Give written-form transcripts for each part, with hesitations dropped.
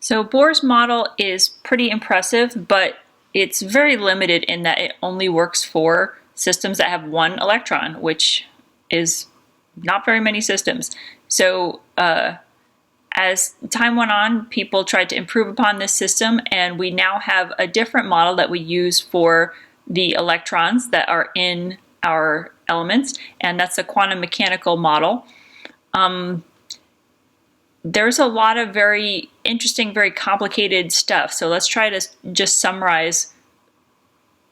So Bohr's model is pretty impressive, but it's very limited in that it only works for systems that have one electron, which is not very many systems. So as time went on, people tried to improve upon this system, and we now have a different model that we use for the electrons that are in our elements, and that's a quantum mechanical model. There's a lot of very interesting, very complicated stuff. So let's try to just summarize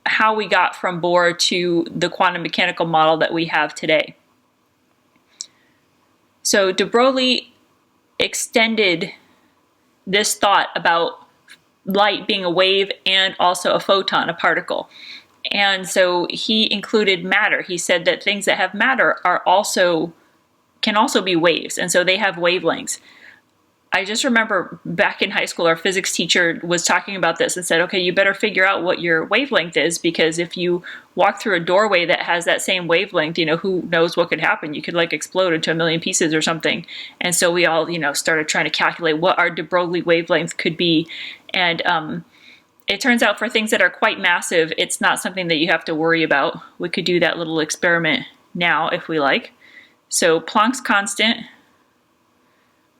how we got from Bohr to the quantum mechanical model that we have today. So de Broglie extended this thought about light being a wave and also a photon, a particle. And so he included matter. He said that things that have matter can also be waves, and so they have wavelengths. I just remember back in high school, our physics teacher was talking about this and said, okay, you better figure out what your wavelength is, because if you walk through a doorway that has that same wavelength, who knows what could happen? You could like explode into a million pieces or something. And so we all, started trying to calculate what our de Broglie wavelength could be. And it turns out for things that are quite massive, it's not something that you have to worry about. We could do that little experiment now if we like. So Planck's constant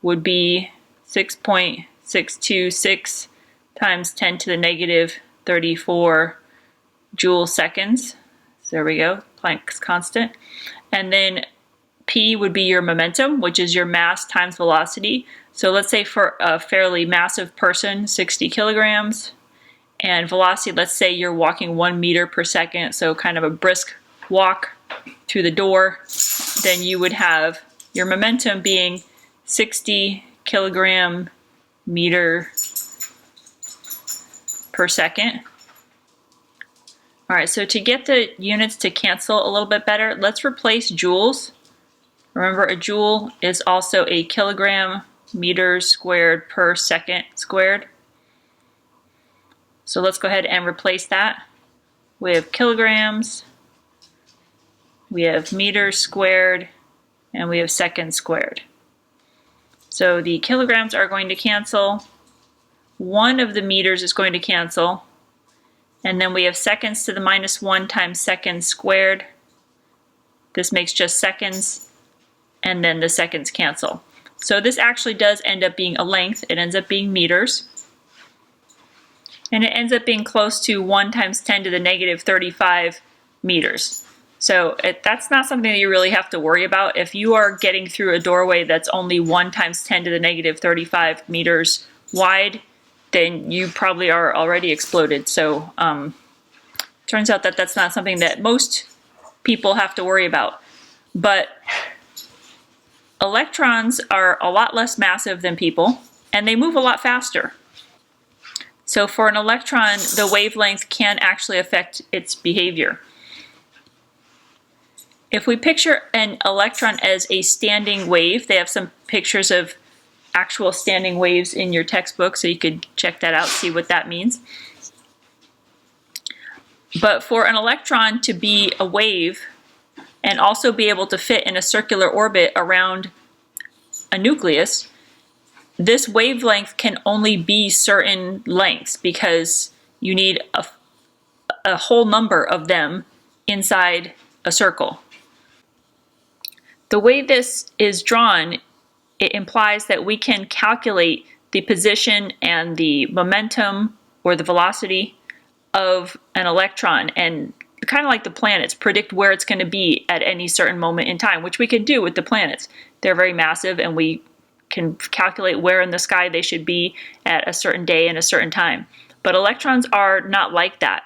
would be 6.626 times 10 to the negative 34 joule seconds. So there we go, Planck's constant. And then P would be your momentum, which is your mass times velocity. So let's say for a fairly massive person, 60 kilograms. And velocity, let's say you're walking 1 meter per second, so kind of a brisk walk through the door. Then you would have your momentum being 60 kilogram meter per second. All right, so to get the units to cancel a little bit better, let's replace joules. Remember, a joule is also a kilogram meters squared per second squared. So let's go ahead and replace that. We have kilograms, we have meters squared, and we have seconds squared. So the kilograms are going to cancel. One of the meters is going to cancel. And then we have seconds to the -1 times seconds squared. This makes just seconds. And then the seconds cancel. So this actually does end up being a length. It ends up being meters. And it ends up being close to 1 times 10 to the negative 35 meters. So that's not something that you really have to worry about. If you are getting through a doorway that's only 1 times 10 to the negative 35 meters wide, then you probably are already exploded. So turns out that that's not something that most people have to worry about. But electrons are a lot less massive than people, and they move a lot faster. So for an electron, the wavelength can actually affect its behavior. If we picture an electron as a standing wave, they have some pictures of actual standing waves in your textbook, so you could check that out, see what that means. But for an electron to be a wave and also be able to fit in a circular orbit around a nucleus, this wavelength can only be certain lengths because you need a whole number of them inside a circle. The way this is drawn, it implies that we can calculate the position and the momentum or the velocity of an electron, and kind of like the planets, predict where it's going to be at any certain moment in time, which we can do with the planets. They're very massive, and we can calculate where in the sky they should be at a certain day and a certain time. But electrons are not like that.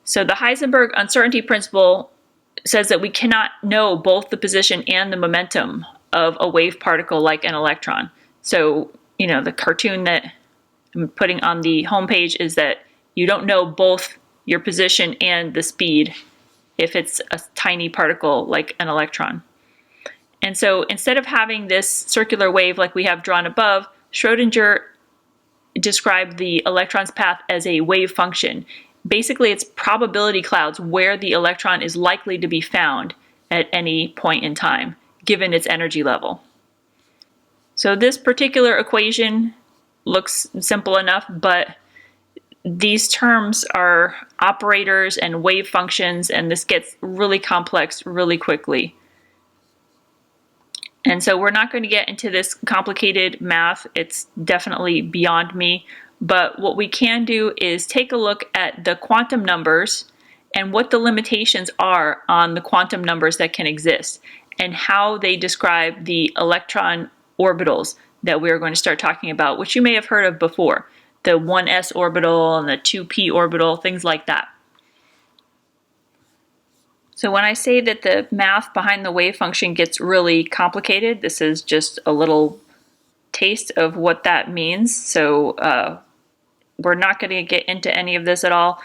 So the Heisenberg uncertainty principle says that we cannot know both the position and the momentum of a wave particle like an electron. So, the cartoon that I'm putting on the homepage is that you don't know both your position and the speed if it's a tiny particle like an electron. And so instead of having this circular wave like we have drawn above, Schrödinger described the electron's path as a wave function. Basically, it's probability clouds where the electron is likely to be found at any point in time, given its energy level. So this particular equation looks simple enough, but these terms are operators and wave functions, and this gets really complex really quickly. And so we're not going to get into this complicated math. It's definitely beyond me. But what we can do is take a look at the quantum numbers and what the limitations are on the quantum numbers that can exist and how they describe the electron orbitals that we're going to start talking about, which you may have heard of before. The 1s orbital and the 2p orbital, things like that. So when I say that the math behind the wave function gets really complicated, this is just a little taste of what that means. So we're not going to get into any of this at all.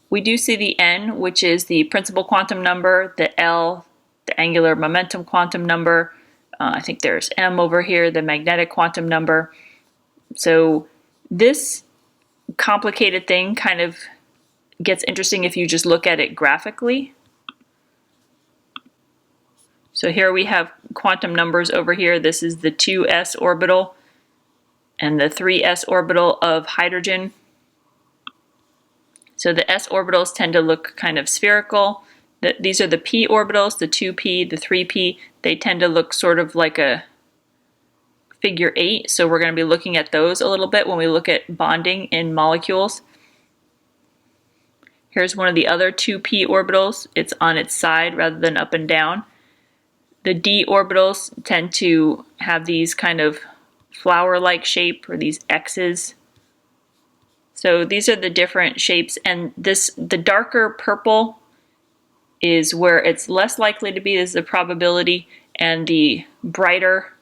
We do see the n, which is the principal quantum number, the L, the angular momentum quantum number. I think there's m over here, the magnetic quantum number. So this complicated thing kind of gets interesting if you just look at it graphically. So here we have quantum numbers over here. This is the 2s orbital and the 3s orbital of hydrogen. So the s orbitals tend to look kind of spherical. These are the p orbitals, the 2p, the 3p. They tend to look sort of like a figure 8. So we're going to be looking at those a little bit when we look at bonding in molecules. Here's one of the other 2p orbitals. It's on its side rather than up and down. The d orbitals tend to have these kind of flower-like shape, or these X's. So these are the different shapes, and the darker purple is where it's less likely to be. This is the probability, and the brighter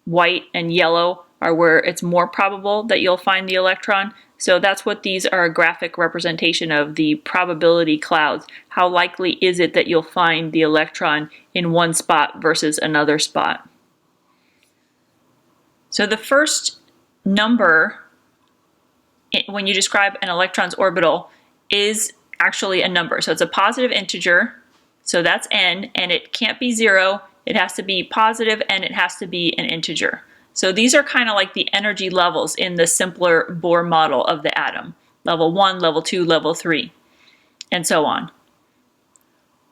white and yellow are where it's more probable that you'll find the electron. So that's what these are, a graphic representation of the probability clouds. How likely is it that you'll find the electron in one spot versus another spot? So the first number when you describe an electron's orbital is actually a number. So it's a positive integer, so that's n, and it can't be 0. It has to be positive, and it has to be an integer. So these are kind of like the energy levels in the simpler Bohr model of the atom. Level 1, level 2, level 3, and so on.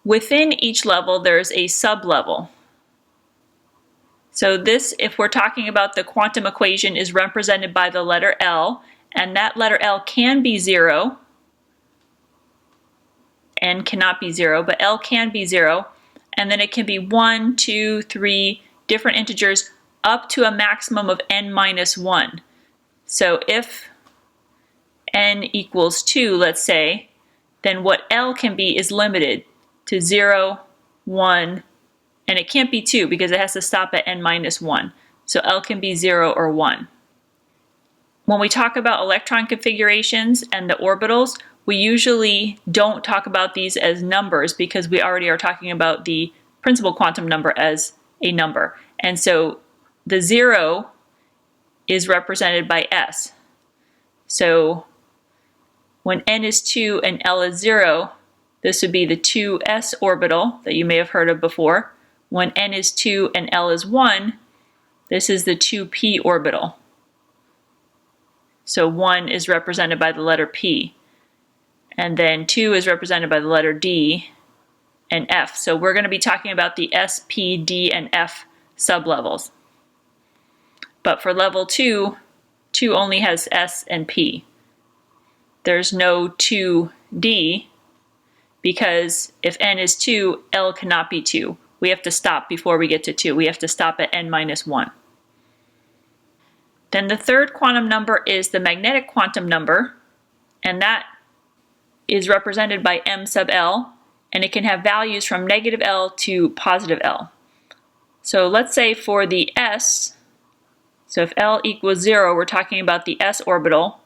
Within each level, there's a sublevel. So this, if we're talking about the quantum equation, is represented by the letter L, and that letter L can be 0. N cannot be 0, but L can be 0. And then it can be 1, 2, 3 different integers up to a maximum of n minus 1. So if n equals 2, let's say, then what L can be is limited to 0, 1, and it can't be 2 because it has to stop at n minus 1. So L can be 0 or 1. When we talk about electron configurations and the orbitals, we usually don't talk about these as numbers because we already are talking about the principal quantum number as a number. And so the 0 is represented by S. So when n is 2 and L is 0, this would be the 2s orbital that you may have heard of before. When n is 2 and L is 1, this is the 2p orbital. So 1 is represented by the letter P. And then 2 is represented by the letter D and F. So we're going to be talking about the S, P, D, and F sublevels. But for level 2, 2 only has S and P. There's no 2D because if n is 2, L cannot be 2. We have to stop before we get to 2. We have to stop at n minus 1. Then the third quantum number is the magnetic quantum number, and that is represented by m sub L, and it can have values from negative L to positive L. So let's say for the S, so if L equals 0, we're talking about the S orbital,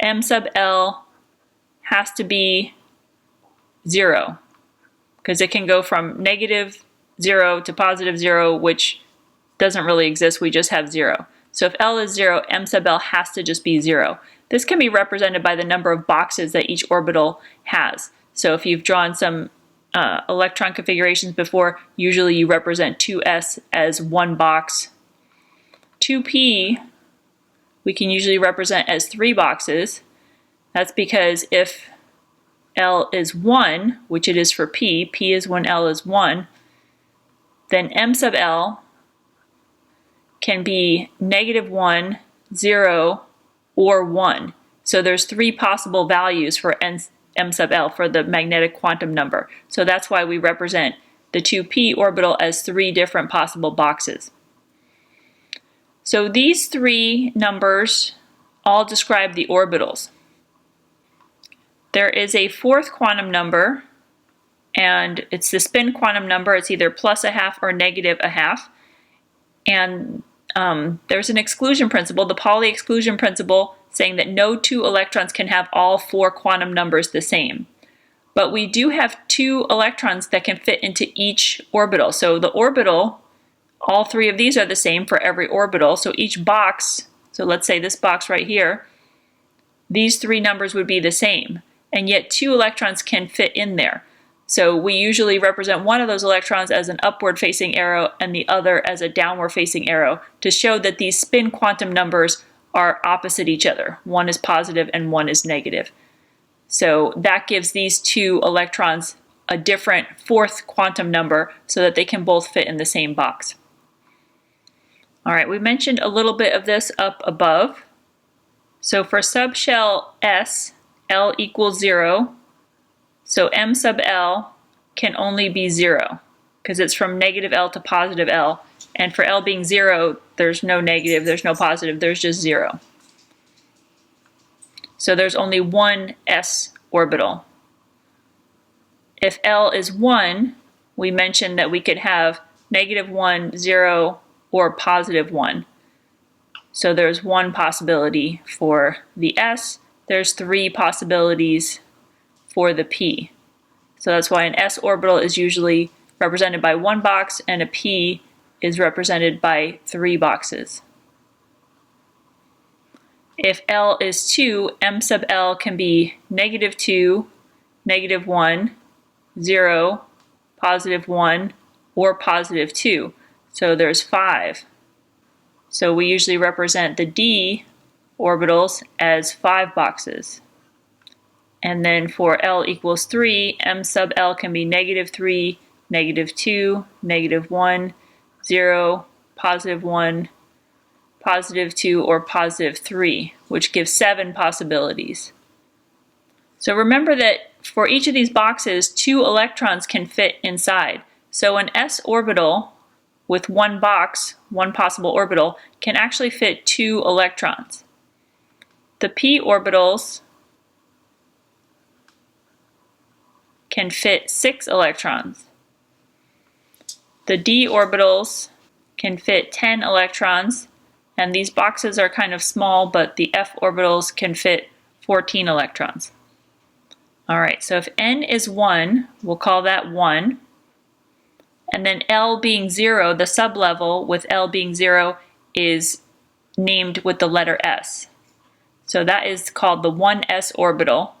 m sub L has to be 0, because it can go from negative 0 to positive 0, which doesn't really exist, we just have 0. So if L is 0, m sub L has to just be 0. This can be represented by the number of boxes that each orbital has. So if you've drawn some electron configurations before, usually you represent 2s as one box. 2p we can usually represent as 3 boxes. That's because if L is 1, which it is for P is when L is 1, then M sub L can be -1, 0, or 1. So there's 3 possible values for M sub L for the magnetic quantum number. So that's why we represent the 2p orbital as 3 different possible boxes. So these 3 numbers all describe the orbitals. There is a 4th quantum number, and it's the spin quantum number. It's either +0.5 or -0.5. And there's an exclusion principle, the Pauli exclusion principle, saying that no 2 electrons can have all 4 quantum numbers the same. But we do have 2 electrons that can fit into each orbital. So the orbital, all 3 of these are the same for every orbital. So each box, so let's say this box right here, these 3 numbers would be the same. And yet 2 electrons can fit in there. So we usually represent one of those electrons as an upward facing arrow and the other as a downward facing arrow to show that these spin quantum numbers are opposite each other. One is positive and one is negative. So that gives these 2 electrons a different 4th quantum number so that they can both fit in the same box. All right, we mentioned a little bit of this up above. So for subshell S, L equals 0. So M sub L can only be 0 because it's from -L to +L. And for L being 0, there's no negative, there's no positive, there's just 0. So there's only one S orbital. If L is 1, we mentioned that we could have -1, 0, or +1. So there's 1 possibility for the S. There's 3 possibilities for the P. So that's why an S orbital is usually represented by 1 box and a P is represented by 3 boxes. If L is 2, M sub L can be -2, -1, 0, +1, or +2. So there's 5. So we usually represent the D orbitals as 5 boxes. And then for L equals 3, M sub L can be -3, -2, -1, 0, +1, +2, or +3, which gives 7 possibilities. So remember that for each of these boxes, 2 electrons can fit inside. So an S orbital with 1 box, 1 possible orbital, can actually fit 2 electrons. The P orbitals can fit 6 electrons. The D orbitals can fit 10 electrons, and these boxes are kind of small, but the F orbitals can fit 14 electrons. All right, so if N is 1, we'll call that 1. And then L being 0, the sublevel with L being 0 is named with the letter S. So that is called the 1s orbital.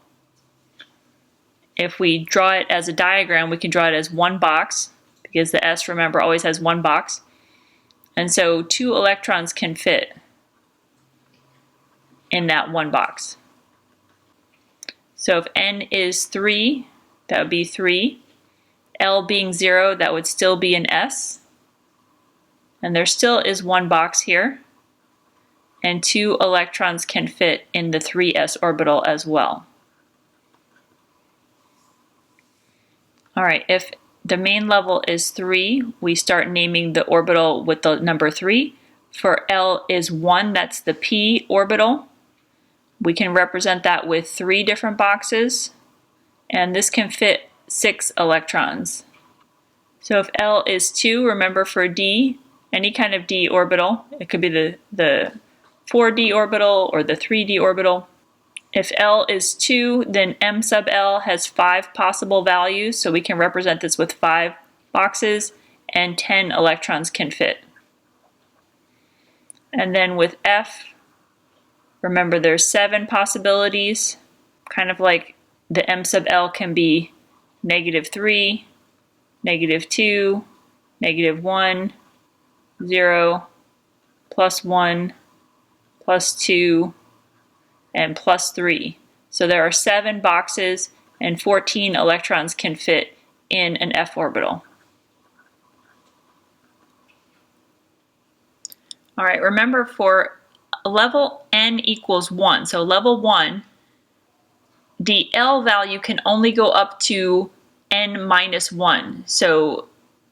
If we draw it as a diagram, we can draw it as 1 box, because the S, remember, always has 1 box. And so 2 electrons can fit in that 1 box. So if N is 3, that would be 3. L being 0, that would still be an S. And there still is 1 box here. And 2 electrons can fit in the 3s orbital as well. All right, if the main level is 3, we start naming the orbital with the number 3. For L is 1, that's the P orbital. We can represent that with 3 different boxes, and this can fit 6 electrons. So if L is 2, remember for D, any kind of D orbital, it could be the 4D orbital or the 3D orbital. If L is 2, then M sub L has 5 possible values, so we can represent this with 5 boxes, and 10 electrons can fit. And then with F, remember there's 7 possibilities, kind of like the M sub L can be -3, -2, -1, 0, +1, +2, and +3. So there are 7 boxes and 14 electrons can fit in an f orbital. All right, remember for level n equals 1, so level 1, the L value can only go up to n minus 1. So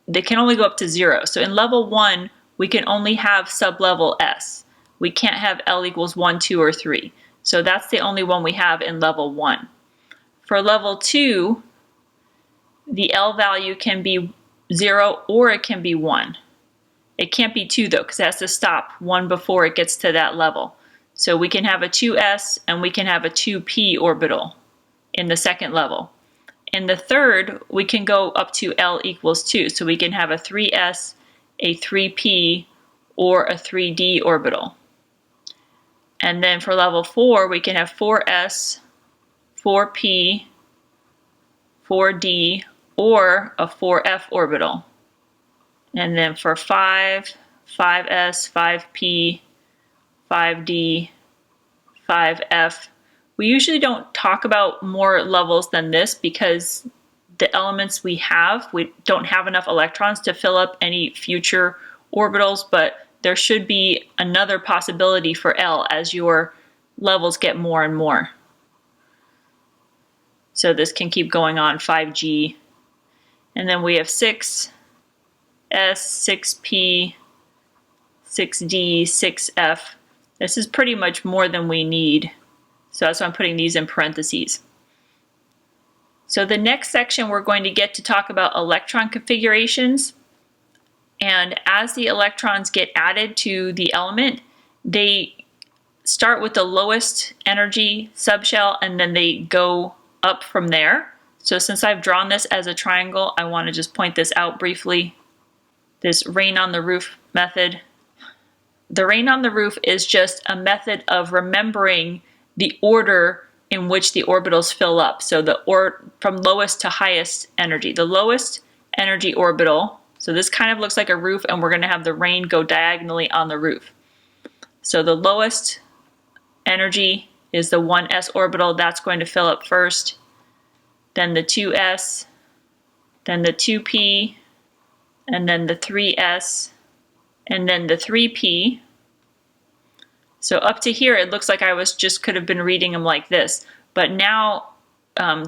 they can only go up to 0. So in level 1, we can only have sublevel S. We can't have L equals 1, 2, or 3. So that's the only one we have in level 1. For level 2, the L value can be 0 or it can be 1. It can't be 2 though, because it has to stop 1 before it gets to that level. So we can have a 2s and we can have a 2p orbital in the second level. In the third, we can go up to L equals 2. So we can have a 3s, a 3p, or a 3d orbital. And then for level 4, we can have 4s, 4p, 4d, or a 4f orbital. And then for 5, 5s, 5p, 5d, 5f. We usually don't talk about more levels than this because the elements we don't have enough electrons to fill up any future orbitals, but there should be another possibility for L as your levels get more and more. So this can keep going on, 5G. And then we have 6S, 6P, 6D, 6F. This is pretty much more than we need. So that's why I'm putting these in parentheses. So the next section we're going to get to talk about electron configurations. And as the electrons get added to the element, they start with the lowest energy subshell and then they go up from there. So since I've drawn this as a triangle, I want to just point this out briefly. This rain on the roof method. The rain on the roof is just a method of remembering the order in which the orbitals fill up. So from lowest to highest energy. The lowest energy orbital, so this kind of looks like a roof and we're going to have the rain go diagonally on the roof. So the lowest energy is the 1s orbital, that's going to fill up first. Then the 2s, then the 2p, and then the 3s, and then the 3p. So up to here, it looks like I could have been reading them like this, but now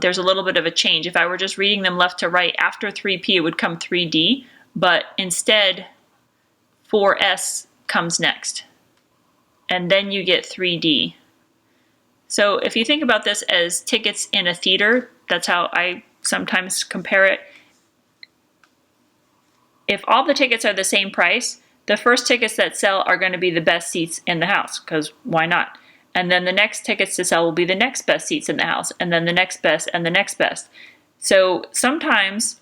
there's a little bit of a change. If I were just reading them left to right, after 3p, it would come 3d, but instead 4s comes next, and then you get 3d. So if you think about this as tickets in a theater, that's how I sometimes compare it. If all the tickets are the same price, the first tickets that sell are going to be the best seats in the house, because why not? And then the next tickets to sell will be the next best seats in the house, and then the next best, and the next best. So sometimes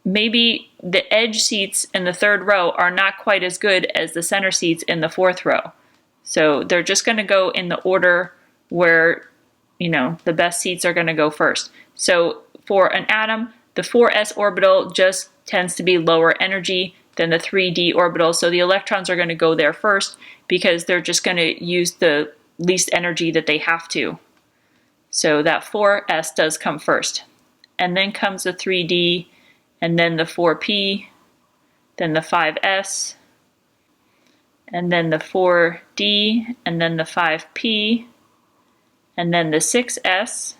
maybe the edge seats in the third row are not quite as good as the center seats in the fourth row. So they're just going to go in the order where, the best seats are going to go first. So for an atom, the 4s orbital just tends to be lower energy than the 3d orbital. So the electrons are going to go there first because they're just going to use the least energy that they have to. So that 4s does come first. And then comes the 3d, and then the 4p, then the 5s, and then the 4d, and then the 5p, and then the 6s.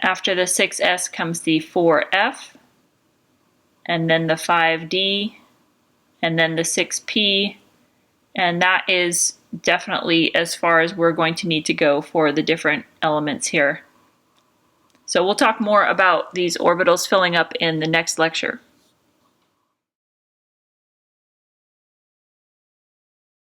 After the 6s comes the 4f, and then the 5d, and then the 6p, and that is definitely as far as we're going to need to go for the different elements here. So we'll talk more about these orbitals filling up in the next lecture.